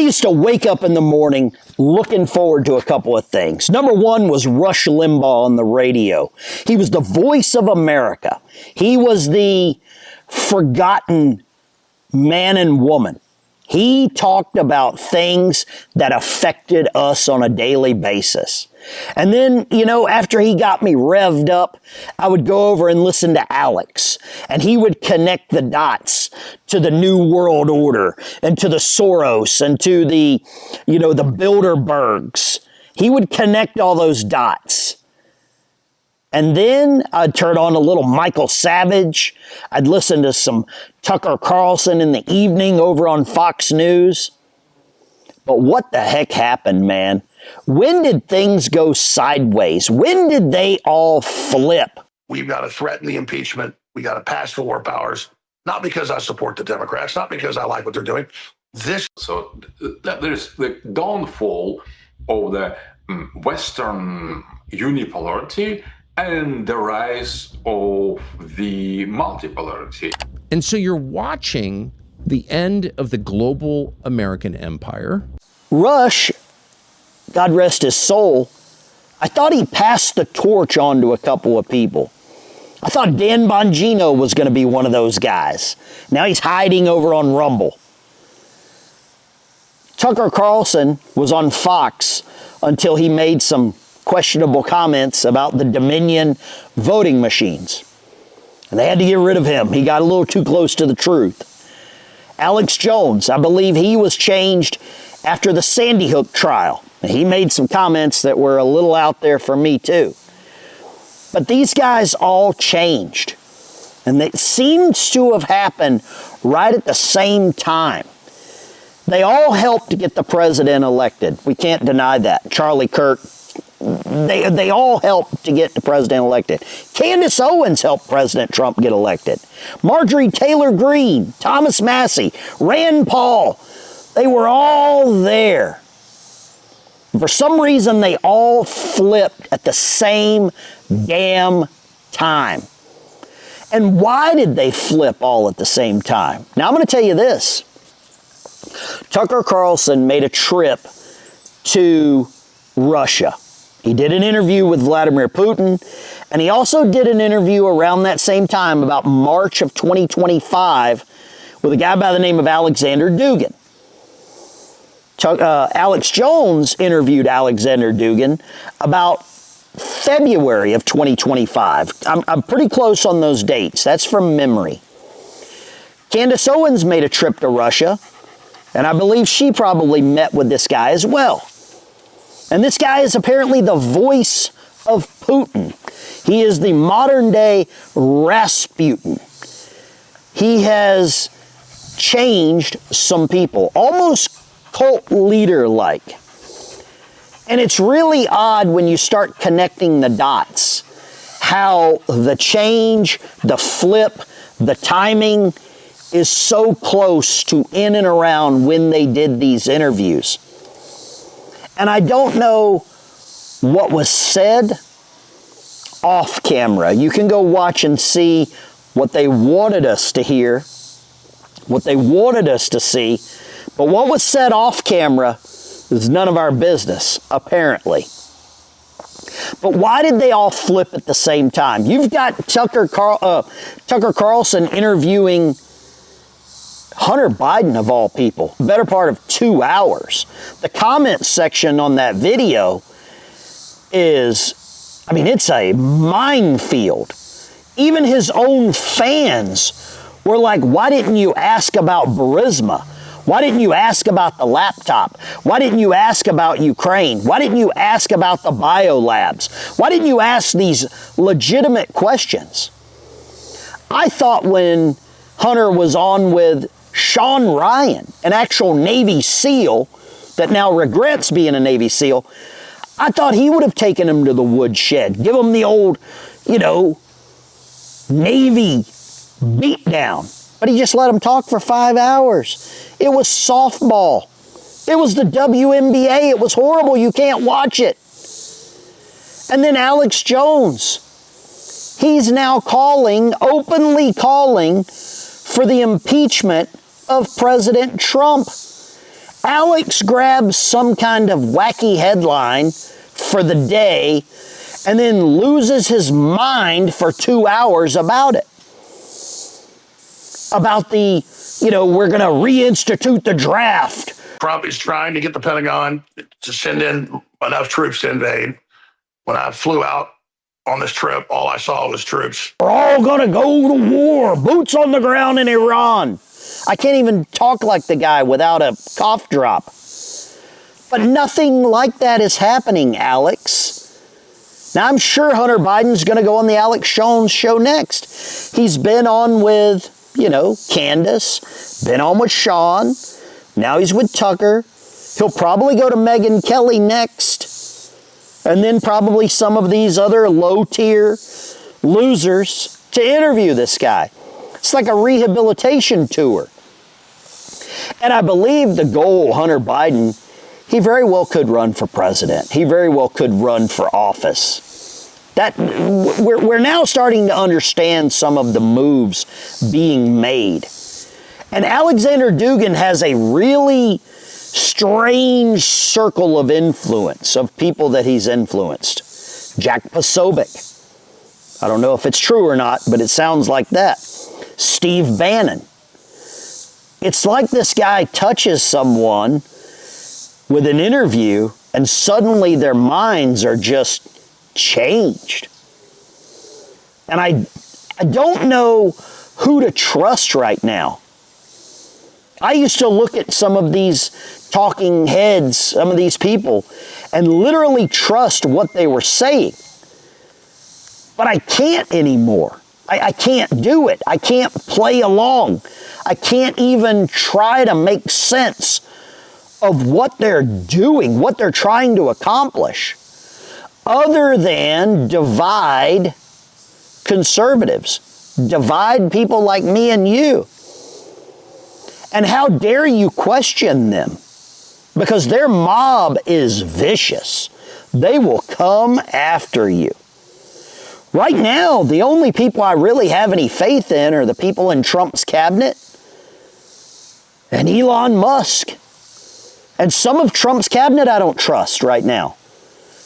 used to wake up in the morning looking forward to a couple of things. Number one was Rush Limbaugh on the radio. He was the voice of America. He was the forgotten man and woman. He talked about things that affected us on a daily basis. And then, after he got me revved up, I would go over and listen to Alex, and he would connect the dots to the New World Order and to the Soros and to the Bilderbergs. He would connect all those dots. And then I'd turn on a little Michael Savage. I'd listen to some Tucker Carlson in the evening over on Fox News. But what the heck happened, man? When did things go sideways? When did they all flip? We've got to threaten the impeachment. We got to pass the war powers. Not because I support the Democrats, not because I like what they're doing. So there's the downfall of the Western unipolarity and the rise of the multipolarity. And so you're watching the end of the global American empire. Rush, God rest his soul, I thought he passed the torch on to a couple of people. I thought Dan Bongino was going to be one of those guys. Now he's hiding over on Rumble. Tucker Carlson was on Fox until he made some questionable comments about the Dominion voting machines. And they had to get rid of him. He got a little too close to the truth. Alex Jones, I believe he was changed after the Sandy Hook trial. He made some comments that were a little out there for me too. But these guys all changed. And it seems to have happened right at the same time. They all helped to get the president elected. We can't deny that. Charlie Kirk, they all helped to get the president elected. Candace Owens helped President Trump get elected. Marjorie Taylor Greene, Thomas Massey, Rand Paul, they were all there. For some reason, they all flipped at the same damn time. And why did they flip all at the same time? Now, I'm going to tell you this. Tucker Carlson made a trip to Russia. He did an interview with Vladimir Putin, and he also did an interview around that same time, about March of 2025, with a guy by the name of Alexander Dugin. Alex Jones interviewed Alexander Dugin about February of 2025. I'm pretty close on those dates. That's from memory. Candace Owens made a trip to Russia, and I believe she probably met with this guy as well. And this guy is apparently the voice of Putin. He is the modern day Rasputin. He has changed some people, almost cult leader-like. And it's really odd when you start connecting the dots, how the change, the flip, the timing is so close to in and around when they did these interviews. And I don't know what was said off camera. You can go watch and see what they wanted us to hear, what they wanted us to see. But what was said off camera is none of our business, apparently. But why did they all flip at the same time? You've got Tucker Carlson interviewing Hunter Biden, of all people, the better part of 2 hours. The comment section on that video is, it's a minefield. Even his own fans were like, why didn't you ask about Burisma? Why didn't you ask about the laptop? Why didn't you ask about Ukraine? Why didn't you ask about the biolabs? Why didn't you ask these legitimate questions? I thought when Hunter was on with Sean Ryan, an actual Navy SEAL that now regrets being a Navy SEAL, I thought he would have taken him to the woodshed, give him the old, Navy beatdown. But he just let him talk for 5 hours. It was softball. It was the WNBA. It was horrible. You can't watch it. And then Alex Jones. He's now openly calling for the impeachment of President Trump. Alex grabs some kind of wacky headline for the day and then loses his mind for 2 hours about it. About the, we're going to reinstitute the draft. Trump is trying to get the Pentagon to send in enough troops to invade. When I flew out on this trip, all I saw was troops. We're all going to go to war, boots on the ground in Iran. I can't even talk like the guy without a cough drop. But nothing like that is happening, Alex. Now, I'm sure Hunter Biden's going to go on the Alex Jones show next. He's been on with, Candace, been on with Sean. Now he's with Tucker. He'll probably go to Megyn Kelly next. And then probably some of these other low-tier losers to interview this guy. It's like a rehabilitation tour. And I believe the goal, Hunter Biden, he very well could run for president. He very well could run for office. That we're now starting to understand some of the moves being made. And Alexander Dugin has a really strange circle of influence of people that he's influenced. Jack Posobiec. I don't know if it's true or not, but it sounds like that. Steve Bannon. It's like this guy touches someone with an interview and suddenly their minds are just changed. And I don't know who to trust right now. I used to look at some of these talking heads, some of these people, and literally trust what they were saying. But I can't anymore. I can't do it. I can't play along. I can't even try to make sense of what they're doing, what they're trying to accomplish, other than divide conservatives, divide people like me and you. And how dare you question them? Because their mob is vicious. They will come after you. Right now, the only people I really have any faith in are the people in Trump's cabinet and Elon Musk. And some of Trump's cabinet I don't trust right now.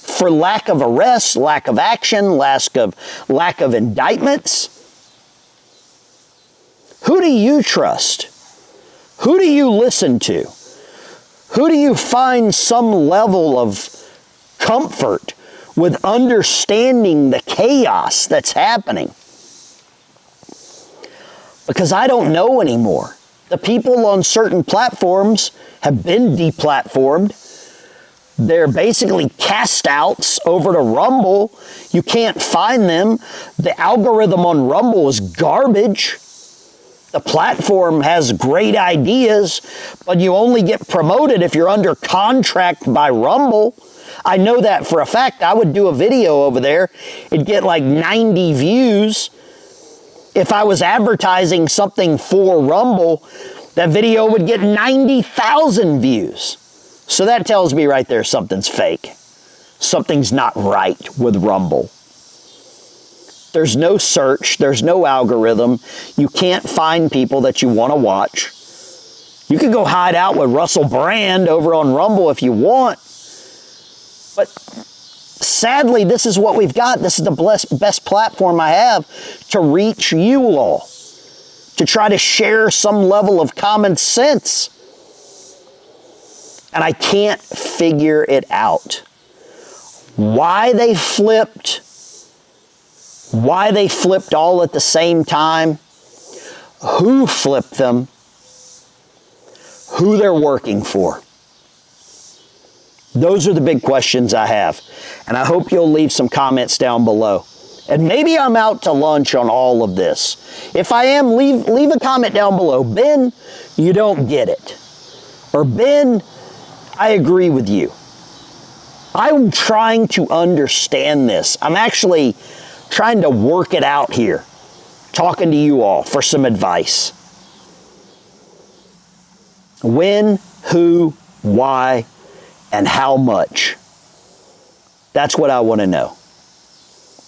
For lack of arrests, lack of action, lack of indictments. Who do you trust? Who do you listen to? Who do you find some level of comfort with understanding the chaos that's happening? Because I don't know anymore. The people on certain platforms have been deplatformed. They're basically cast outs over to Rumble. You can't find them. The algorithm on Rumble is garbage. The platform has great ideas, but you only get promoted if you're under contract by Rumble. I know that for a fact. I would do a video over there. It'd get like 90 views. If I was advertising something for Rumble, that video would get 90,000 views. So that tells me right there something's fake. Something's not right with Rumble. There's no search. There's no algorithm. You can't find people that you want to watch. You could go hide out with Russell Brand over on Rumble if you want. But sadly, this is what we've got. This is the best platform I have to reach you all, to try to share some level of common sense. And I can't figure it out. Why they flipped all at the same time, who flipped them, who they're working for. Those are the big questions I have. And I hope you'll leave some comments down below. And maybe I'm out to lunch on all of this. If I am, leave a comment down below. Ben, you don't get it. Or Ben, I agree with you. I'm trying to understand this. I'm actually trying to work it out here, talking to you all for some advice. When, who, why, and how much. That's what I want to know.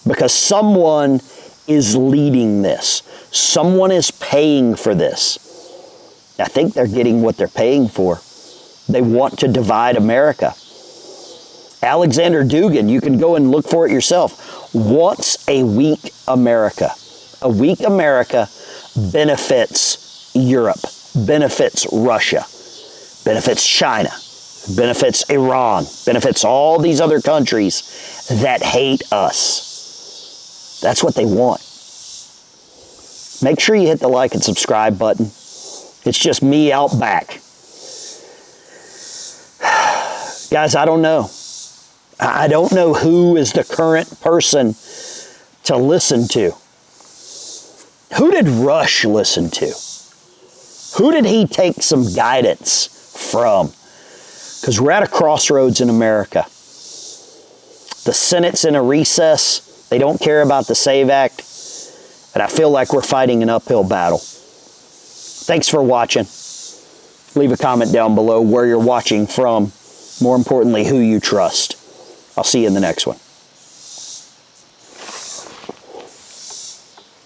Because someone is leading this. Someone is paying for this. I think they're getting what they're paying for. They want to divide America. Alexander Dugin, you can go and look for it yourself, wants a weak America. A weak America benefits Europe, benefits Russia, benefits China, benefits Iran, benefits all these other countries that hate us. That's what they want. Make sure you hit the like and subscribe button. It's just me out back. Guys, I don't know. I don't know who is the current person to listen to. Who did Rush listen to? Who did he take some guidance from? Because we're at a crossroads in America. The Senate's in a recess. They don't care about the SAVE Act. And I feel like we're fighting an uphill battle. Thanks for watching. Leave a comment down below where you're watching from. More importantly, who you trust. I'll see you in the next one.